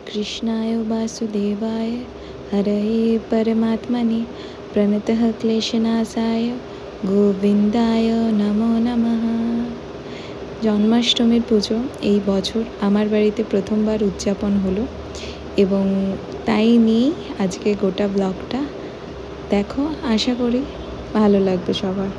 कृष्णाय वासुदेवाय हरये परमात्मने प्रणतः क्लेशनाशाय गोविंदाय नमो नमः। जन्माष्टमीर पुजो এই বছর আমার বাড়িতে প্রথমবার উদযাপন হলো এবং তাই নিয়ে আজকে গোটা ব্লগটা দেখো। আশা করি ভালো লাগবে সবার।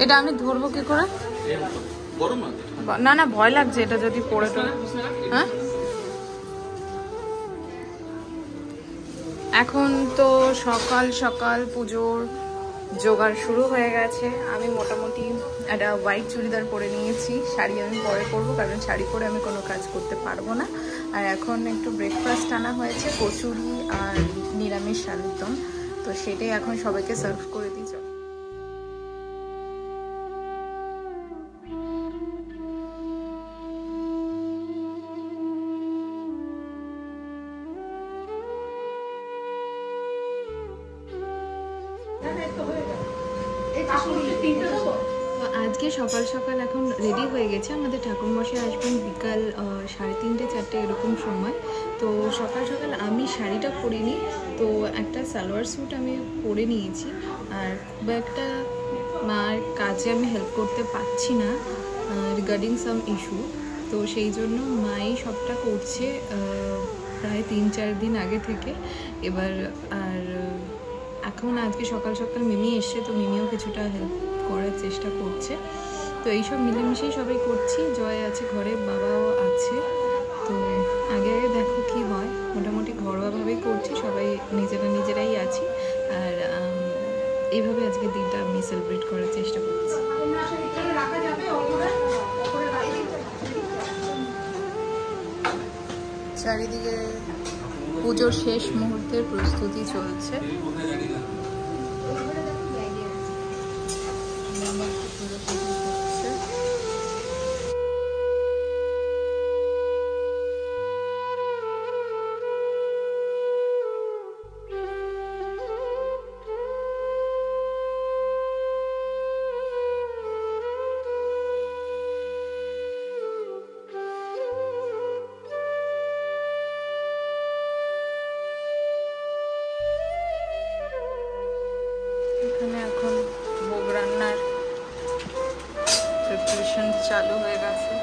এটা আমি ধরবো কি করে? না না ভয় লাগছে এটা যদি পড়ে টড়ে। হ্যাঁ এখন তো সকাল সকাল পুজোর জোগাড় শুরু হয়ে গেছে। আমি মোটামুটি একটা হোয়াইট চুড়িদার পরে নিয়েছি। শাড়ি আমি পরে করবো কারণ শাড়ি পরে আমি কোনো কাজ করতে পারবো না। আর এখন একটু ব্রেকফাস্ট আনা হয়েছে, কচুরি আর নিরামিষ আলুর দম। তো সেটাই এখন সবাইকে সার্ভ করে দিই। আজকে সকাল সকাল এখন রেডি হয়ে গেছে। আমাদের ঠাকুরমশাই আসবেন বিকাল 3:30-4টে এরকম সময়। তো সকাল সকাল আমি শাড়িটা পরিনি, তো একটা সালোয়ার স্যুট আমি পরে নিয়েছি। আর খুব একটা মার কাজে আমি হেল্প করতে পারছি না রিগার্ডিং সাম ইস্যু, তো সেই জন্য মাই সবটা করছে প্রায় 3-4 দিন আগে থেকে। এবার আর এখন আজকে সকাল সকাল মিমি এসছে, তো মিমিও কিছুটা হেল্প করার চেষ্টা করছে। তো এইসব মিলেমিশেই সবাই করছি। জয় আছে ঘরে, বাবাও আছে। তো আগে আগে দেখো কি হয়। মোটামুটি ঘরোয়াভাবেই করছি, সবাই নিজেরাই আছি। আর এইভাবে আজকে দিনটা আমি সেলিব্রেট করার চেষ্টা করছি। চারিদিকে পুজোর শেষ মুহূর্তের প্রস্তুতি চলছে। এখানে এখন ভোগ রান্নার প্রিপারেশন চালু হয়ে গেছে।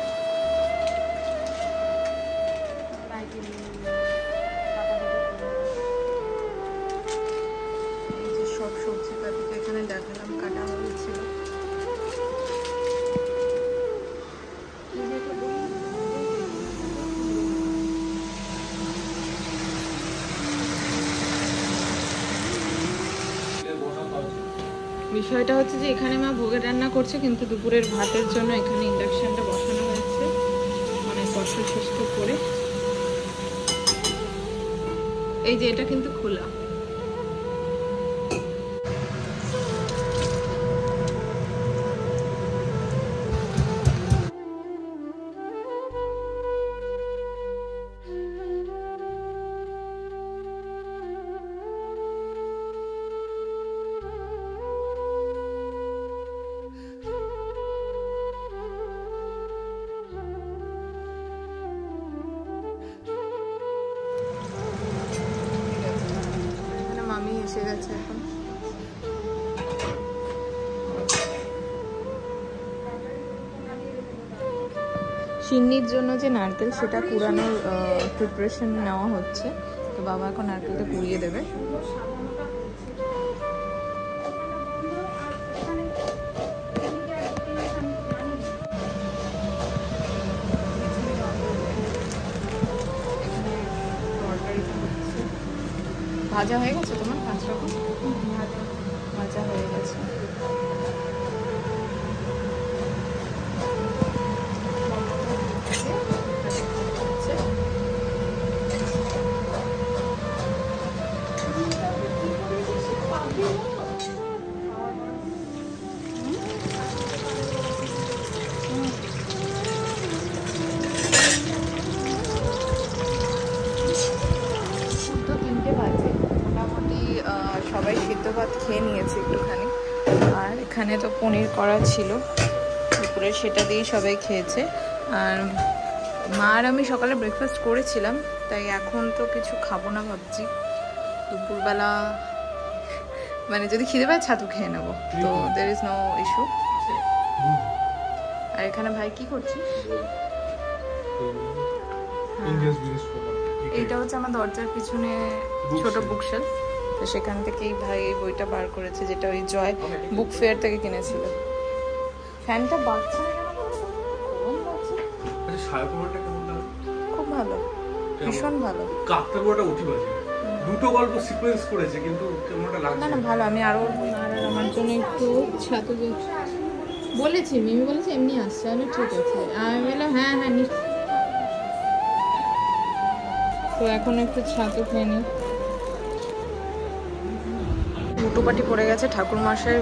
এই যে সব সবজিপাতি এখানে দেখালাম কাটা হয়েছিল। বিষয়টা হচ্ছে যে এখানে মা ভোগের রান্না করছে, কিন্তু দুপুরের ভাতের জন্য এখানে ইন্ডাকশনটা বসানো হয়েছে অনেক কষ্ট চেষ্টা করে। এই যে এটা কিন্তু খোলা। মামি এসে গেছে এখন। সিন্নির জন্য যে নারকেল সেটা কুড়ানোর প্রিপারেশন নেওয়া হচ্ছে। তো বাবা এখন নারকেলটা কুড়িয়ে দেবে। ভাজা হয়ে গেছে তোমার 5 রকম? ভাজা হয়ে গেছে। সবাই সিদ্ধ ভাত খেয়ে নিয়েছে একটুখানি, আর এখানে তো পনির করা ছিল দুপুরে, সেটা দিয়েই সবাই খেয়েছে। আর মা আর আমি সকালে ব্রেকফাস্ট করেছিলাম, তাই এখন তো কিছু খাবো না ভাবছি। দুপুরবেলা মানে যদি খিদে পায় ছাতু খেয়ে নেবো, তো দের ইজ নো ইস্যু। আর এখানে ভাই কি করছিস? এইটা হচ্ছে আমার দরজার পিছনে ছোট বুকশেলফ, তো সেখান থেকেই ভাই এই বইটা বার করেছে, যেটা ওই জয় বুক ফেয়ার থেকে কিনেছিল। ফ্যানটা বাজছে না কেন? খুব ভালো, ভীষণ ভালো। কাকতাড়ুয়াটা উঠে বাজে, দুটো গল্প সিকোয়েন্স করেছে, কিন্তু কেমনটা লাগছে না না ভালো। আমি আরো আমার জন্য একটু ছাতু বলেছি, মিমি বলেছে এমনি আসছে, আমি ঠিক আছে। আমি বললাম হ্যাঁ হ্যাঁ নিশ্চয়। তো এখন একটু ছাতু খেয়ে নিই। মুটুপাটি পড়ে গেছে, ঠাকুর মশাই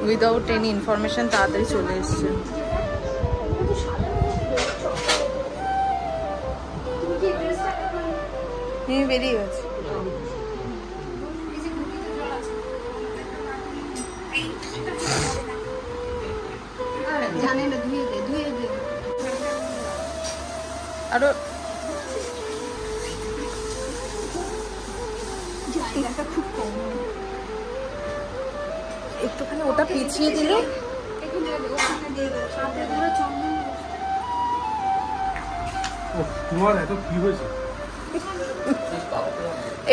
উইদাউট এনি ইনফরমেশন তাড়াতাড়ি চলে এসছে। বেরিয়ে গেছে। আরো একটুখানি ওটা পিছিয়ে দিলে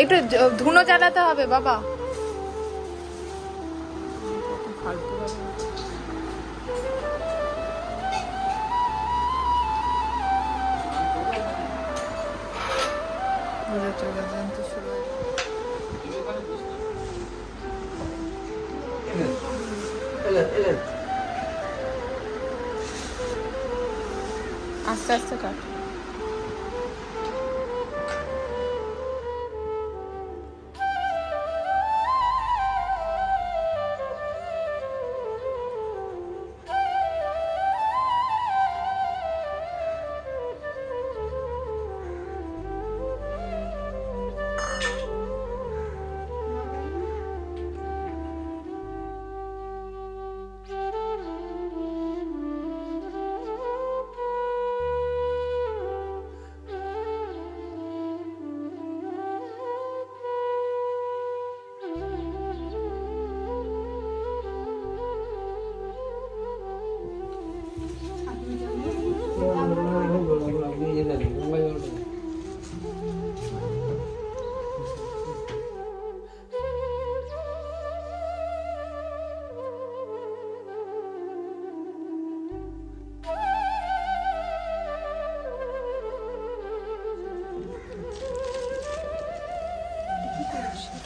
একটু ধুনো জ্বালাতে হবে বাবা। আস্তে আস্তে কাট।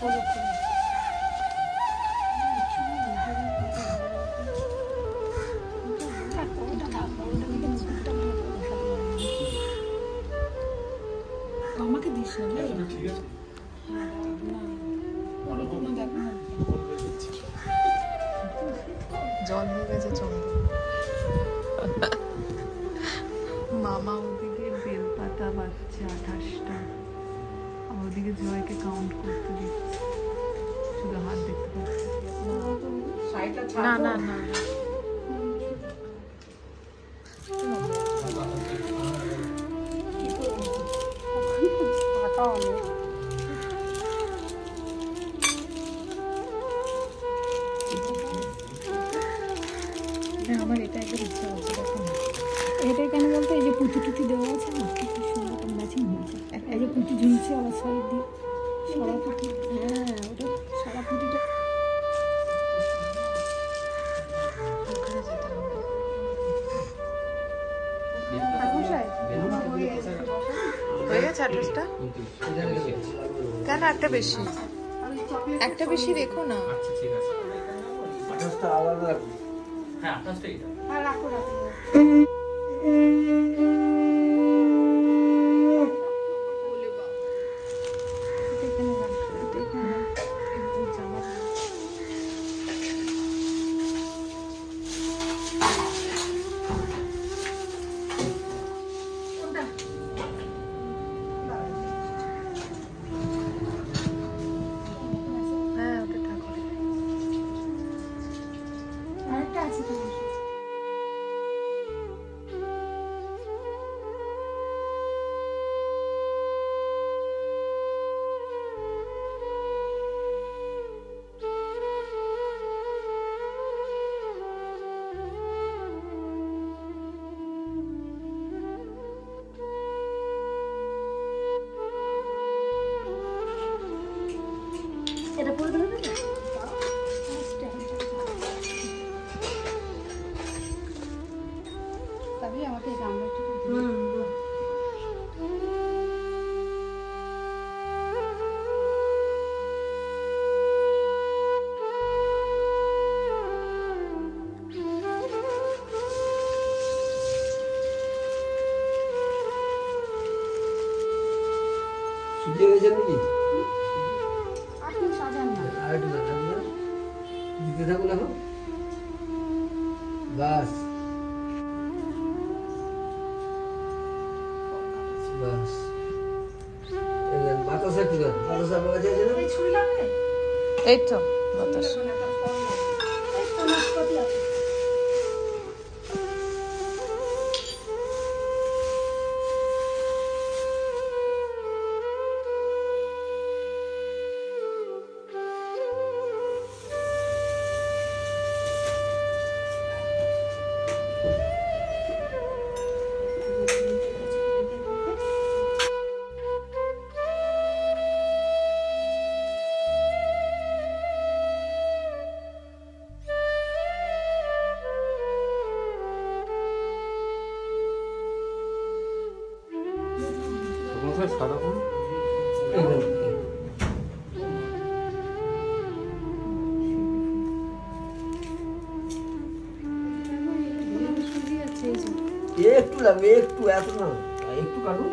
আমাকে দিস না, ঠিক আছে। জল হয়ে গেছে চন্দন। মামা ওদিকে বেলপাতা বাজছে 28টা, আর ওদিকে জয়কে কাউন্ট করতে দিচ্ছে, শুধু হাত দেখতে পাচ্ছে। না না না আমার এটা একবার ইচ্ছা হচ্ছে, দেখো না এটা কেন বলতো, এই যে পুঁতি টুতি দেওয়া আছে না, কি সুন্দর ম্যাচিং হয়েছে। এই যে পুঁতি ঝুলছে আবার সাইড দিয়ে সারা পুঁতি, হ্যাঁ ওটা সারা পুঁতিটা। হয়ে গেছে 28টা? কেন একটা বেশি? একটা বেশি রেখো না। আচ্ছা ঠিক আছে। 28টা আলাদা রাখুন। হ্যাঁ 28টাই দাও। হ্যাঁ রাখো রাখো। হ্যাঁ ওটা থাকো। আরেকটা আছে তো। এটা পরে দেবে না? তবে আমাকে এই গামলাটা একটু দিবে। শুকিয়ে গেছে নাকি? আপনি সাজান না। আর একটু দেখাবো না? দিতে থাকুন এখন। বাস বাস। বাতাসা কি করে? বাতাসা পাওয়া যায় না? এই ছুরি লাগবে? এই তো বাতাস। এই তো নাশপাতি আছে। সাদা ফুল একটু লাগবে, একটু, এত না, একটু কাটুন।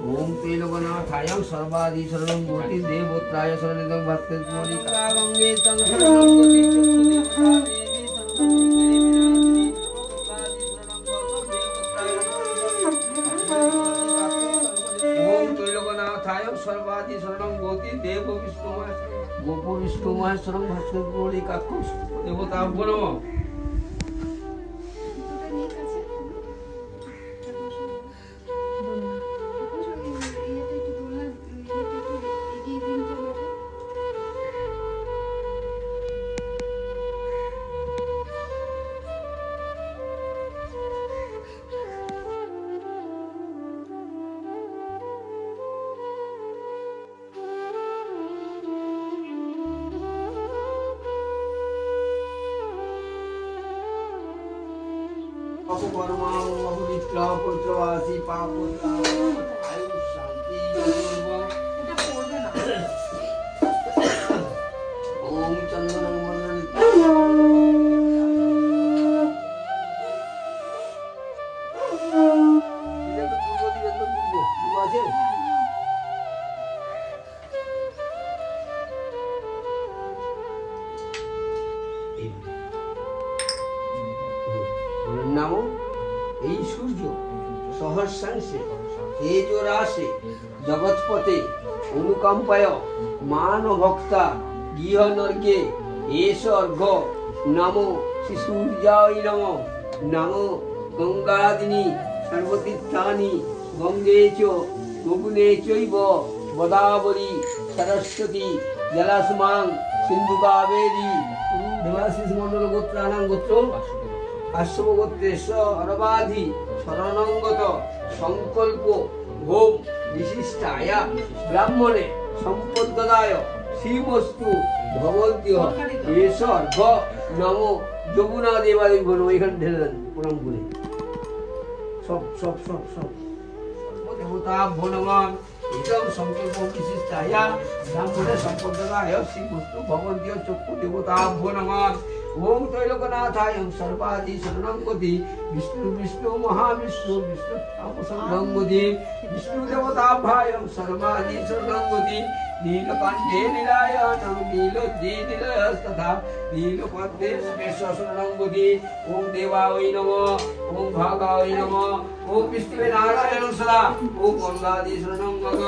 ओम तेलगनाथायं सर्वादिशरणं भवति देवोत्राय शरणं भक्तस्मरि कागंगे तं शरणं गति चक्षुदेवता देवी सर्वं ओम तेलगनाथायं सर्वादिशरणं भवति देव গোপ বিষ্ণু মহেশ্বরম ভাস্কর গৌরী কাক্ষুষ দেবতা নমঃ। অপকর্মাং অপবিত্র পবিত্রবাসী পাপোত্রা আয়ু শান্তি ওম চন্দনং মন্ডলিত আছে নামো এই সূর্য সহস্রাংশে তেজরাশে জগৎপতে অনুকম্পায় মান ভক্তা গৃহ নর্গে এস অর্ঘ নমো শ্রী সূর্যায় নমঃ। নমো গঙ্গাদিনী সর্বতীর্থানি গঙ্গে চ গোকুলে চৈব গোদাবরী সরস্বতী জলাস্মাং সিন্ধু কাবেরী। দেবাশিস মন্ডল গোত্রাণাং গোত্র আশ্রমগোত্রেশ অরবাধি শরণাঙ্গত সংকল্প ভোম বিশিষ্টায়া ব্রাহ্মণে সম্পদায় শ্রীবস্তু ভগবন্তীয় এস অর্ঘ নমো যমুনা দেবাদেবী নমঃ। এখানে ঢেলে দেন প্রণাম করে সব সব সব সব দেবতা ভনমান ইদম সংকল্প বিশিষ্টায়া ব্রাহ্মণে সম্পদায় শ্রীবস্তু ভগবন্তীয় চক্ষু দেবতা ভনমান। ওম ত্রৈলোকনাথায় সর্বাদি শরণাঙ্গতি বিষ্ণু বিষ্ণু মহাবিষ্ণু বিষ্ণু শরণাঙ্গতি বিষ্ণু দেবতাভ্যায় সর্বাদি শরণাঙ্গতি নীলকণ্ঠে নীলায়নং নীলোদ্রি নীলস্তথা নীলপদ্মে সুমেশ শরণাঙ্গতি। ওম দেবায় নমঃ ওম ভাগায় নমঃ ওম বিষ্ণুবে নারায়ণ সদা ওম গঙ্গাদি শরণাঙ্গত।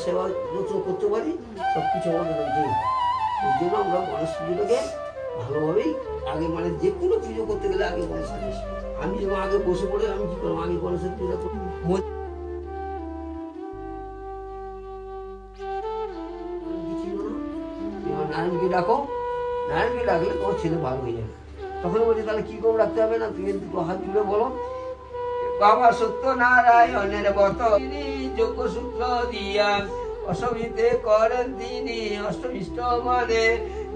সেবা যত্ন করতে পারি সবকিছু আমাদের জন্য। ওই জন্য আমরা গণেশ পুজোটাকে ভালোভাবেই আগে মানে যে কোনো পুজো করতে গেলে আগে গণেশ আমি যেমন আগে বসে পড়ে আমি কি করবো আগে গণেশের পুজো করি। নারায়ণকে ডাকো, নারায়ণকে ডাকলে তোমার ছেলে ভালো হয়ে যাবে। তখন বলছি তাহলে কি করে রাখতে হবে না তুমি দুটো হাত জুড়ে বলো বাবা সত্য নারায়ণের বত যোগ্য সূত্র দিয়া অসমিতে করেন তিনি অষ্টমিষ্ট মানে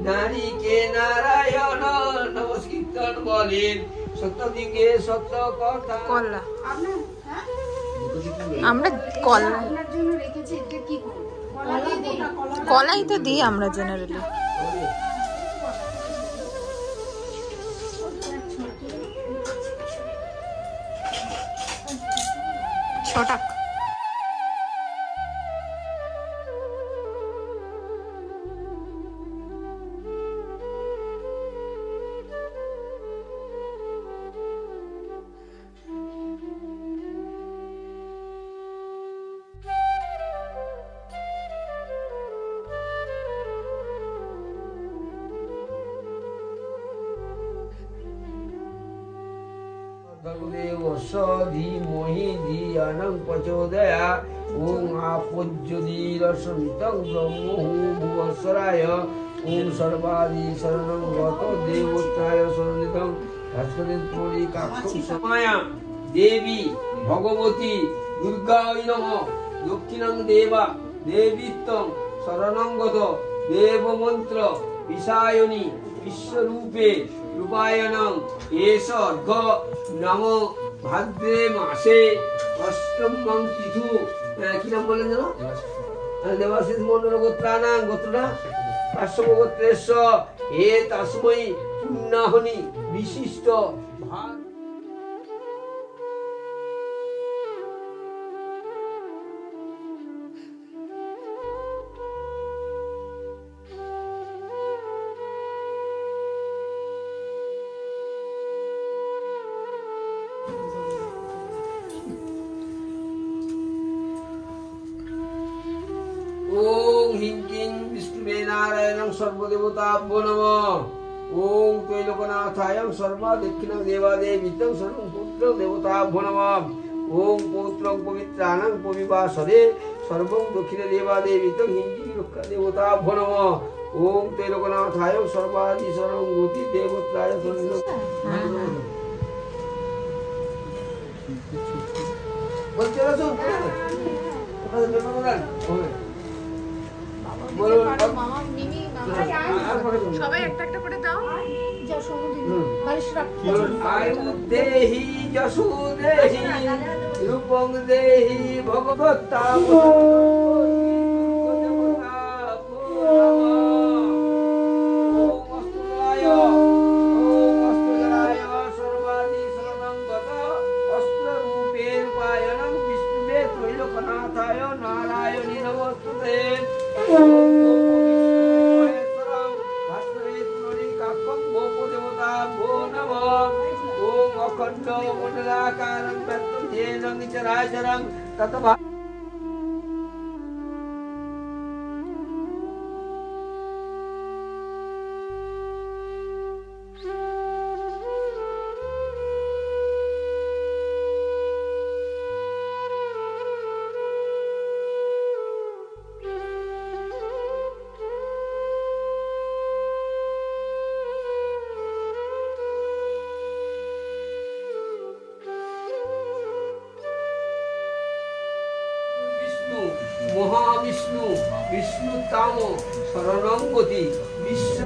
নারীকে নারায়ণ নমস্কীর্তন বলেন সত্য দিকে সত্য কথা। কলা আমরা কলা কলাই তো দিই আমরা জেনারেলি। ছটাক ধীমহি ধিয়ানং প্রচোদয়া ওম আপজ্যোতিরশ্মিতং ব্রহ্মহু ভুবস্বরায় ওম সর্বাদি শরণং গত দেবতায় শরণিতং ভাস্করেন্দ্রী কাক্ষং মায়া দেবী ভগবতী দুর্গায় নমঃ। দক্ষিণং দেবা দেবীত্বং শরণঙ্গত দেবমন্ত্র বিশায়নী বিশ্বরূপে রূপায়ণং এষ অর্ঘ নমো ভাদ্রে মাসে অষ্টমং তিথু কি নাম বলেন যেন দেবাশিস মন্ডল গোত্রানাং গোত্রটা কাশ্যপগোত্রেশ্ব এ তস্मै পুণ্যাহনি বিশিষ্ট ভাগ। ওং হিং কিং বিষ্ণুবে নারায়ণং সর্বদেবতাভ্যো নমঃ। ওং ত্রৈলোকনাথায়ং সর্বা দক্ষিণং দেবাদেবীতং সর্বং পুত্র দেবতাভ্যো নমঃ। ওং পৌত্রং পবিত্রাণং পবিবাসরে সর্বং দক্ষিণে দেবাদেবীতং হিং কিং রক্ষা দেবতাভ্যো নমঃ। ওং ত্রৈলোকনাথায়ং সর্বাদি সর্বং গতি দেবত্রায় সর্বং। বলতে রাসো ওখানে জন্য বলেন বলুন মামা মিমি সবাই একটা একটা করে দাও। দেহি যশু দেহি রূপং দেহি ভগবত্তা নারায়ণী নমস্তুতে। অখণ্ড মণ্ডলাকারং ব্যক্তং জ্ঞেয়ং চরাচরং ততভা। মহাবিষ্ণু বিষ্ণুতাম শরণং গতি বিশ্ব।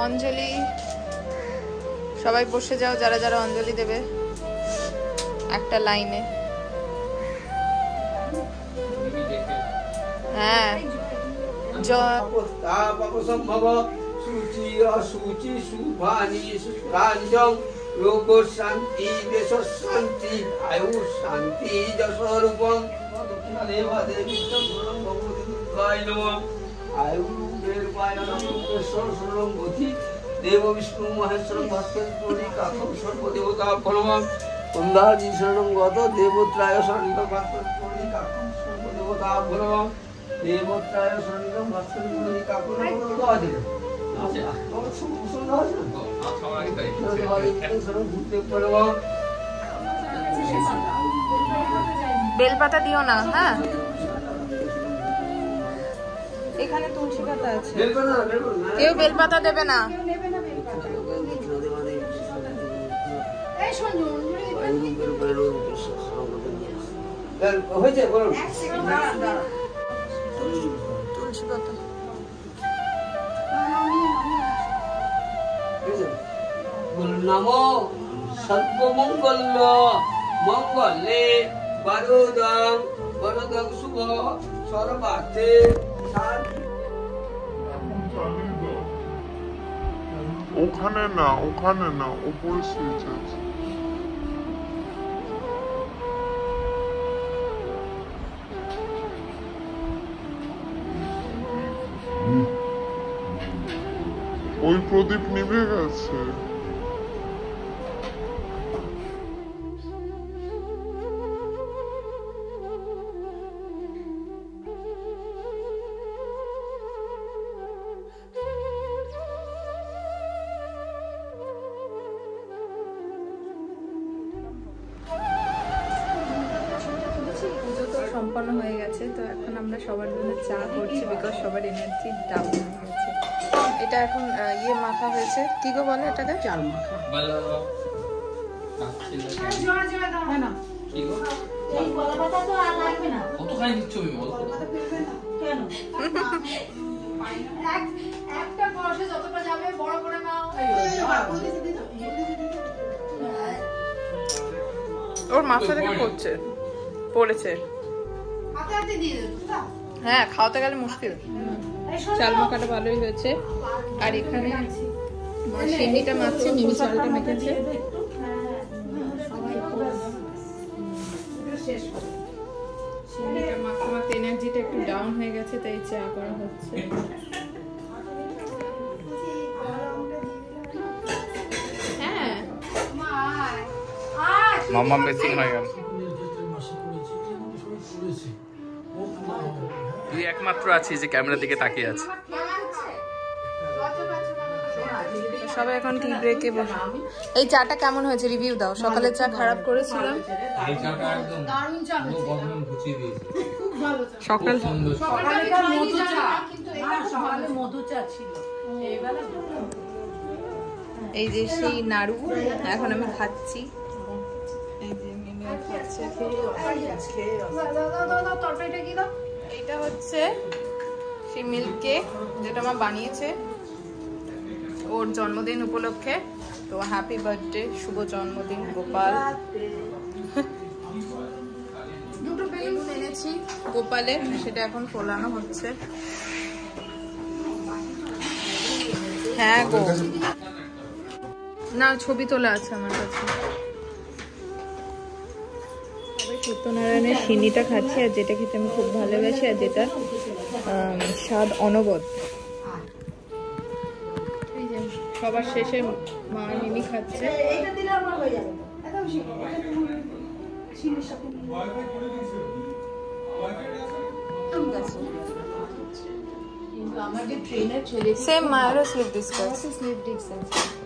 অঞ্জলি সবাই বসে যাও, যারা যারা অঞ্জলি দেবে একটা লাইনে। হ্যাঁ সম্ভব সুচি অসুচি শুভানি সুরাঞ্জং লোক শান্তি দেশ শান্তি আয়ু শান্তি যশোরূপং দেবা দেবী ভগবতী দুর্গায় নমঃ আয়ু নির্বাণং লোকেশ্বর শরণং গতি দেব বিষ্ণু মহেশ্বরং ভাস্করী কাকম সর্বদেবতা প্রণমাম কুন্দাজি শরণং গত দেবত্রায় শরণিত ভাস্করী কাকম সর্বদেবতা প্রণমাম দেবত্রায় শরণিত ভাস্করী কাকম সর্বদেবতা বেলপাতা দিও না। হ্যাঁ এখানে তুলসী পাতা আছে, কেউ বেলপাতা দেবে না। হয়েছে বলুন তুলসী পাতা নমো সর্বমঙ্গল মঙ্গলে বরদং বরদং শুভ সর্বার্থে ওখানে না উপরে সুইচ আছে। ওই প্রদীপ নিভে গেছে। সম্পন্ন হয়ে গেছে, তো এখন আমরা সবার জন্য চা করছি, বিকজ সবার এনার্জি ডাউন হয়ে গেছে। এটা এখন ইয়ে মাখা হয়েছে, কি গো বলে এটাকে? চাল মাখা। ওর মাথা থেকে পড়েছে। হ্যাঁ খাওয়াতে গেলে মুশকিল। চাল মাখাটা ভালোই হয়েছে। আর এখানে সিন্নিটা মাখছে, মিমি চালটা মেখেছে। সিন্নিটা মাখতে মাখতে এনার্জিটা একটু ডাউন হয়ে গেছে, তাই চা করা হচ্ছে। হ্যাঁ মামা মিসিং হয়ে গেল। তুই একমাত্র আছিস যে ক্যামেরার দিকে তাকিয়ে আছে। সবাই এখন টি ব্রেকে বসে। এই চাটা কেমন হয়েছে রিভিউ দাও। সকালের চা খারাপ করেছিলাম, এই চাটা একদম দারুণ চা হয়েছে, গরম গুছিয়ে দিয়েছে, খুব ভালো চা। সকালে মধু চা, কিন্তু এটা সকালে মধু চা ছিল, এইবেলা এই যে সেই নাড়ু এখন আমি খাচ্ছি। এই যে মিমিও খাচ্ছে। তরকারিটা কি দাও। এইটা হচ্ছে সেই মিল্ক কেক যেটা মা বানিয়েছে ওর জন্মদিন উপলক্ষে। তো হ্যাপি বার্থডে, শুভ জন্মদিন গোপাল। দুটো বেলুন এনেছি গোপালের, সেটা এখন ফোলানো হচ্ছে। হ্যাঁ গো, না ছবি তোলা আছে আমার কাছে। সত্যনারায়ণের সিন্নিটা খাচ্ছি, আর যেটা খেতে আমি খুব ভালোবাসি, আর যেটা স্বাদ অনবদ্য। সবার শেষে মা মিমি খাচ্ছে। আমার যে ট্রেনার ছেলে, সেম মায়েরও স্লিপ ডিসকাস।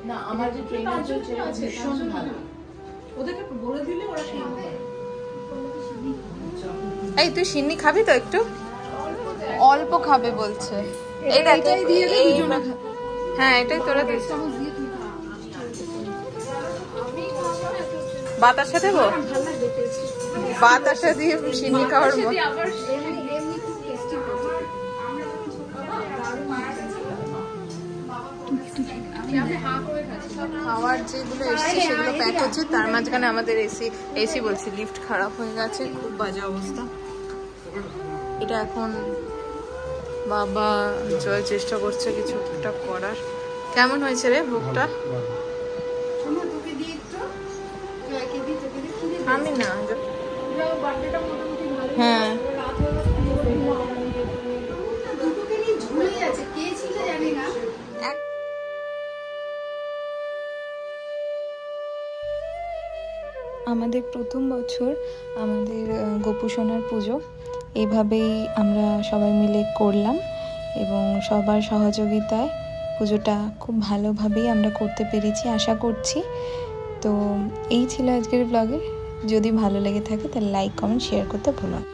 না আমার যে ট্রেনার ছেলে ভীষণ ভালো, ওদেরকে বলে দিলে ওরা শিখবে। এই তুই সিন্নি খাবি তো? একটু অল্প খাবে বলছে। এটাই দিয়ে দে দুজনে। হ্যাঁ এটাই তোরা দিস। বাতাসা দেবো? বাতাসা দিয়ে সিন্নি খাওয়ার মতো। খাওয়ার যেগুলো এসছে সেগুলো প্যাক হচ্ছে, তার মাঝখানে আমাদের এসি বলছি লিফট খারাপ হয়ে গেছে, খুব বাজে অবস্থা। এটা এখন বাবা জয় চেষ্টা করছে কিছু একটা করার। কেমন হয়েছে রে ভোগটা? আমি না, হ্যাঁ আমাদের প্রথম বছর আমাদের গোপু সোনার পুজো এইভাবেই আমরা সবাই মিলে করলাম এবং সবার সহযোগিতায় পুজোটা খুব ভালোভাবেই আমরা করতে পেরেছি আশা করছি। তো এই ছিল আজকের ব্লগে। যদি ভালো লেগে থাকে তাহলে লাইক কমেন্ট শেয়ার করতে ভুলো না।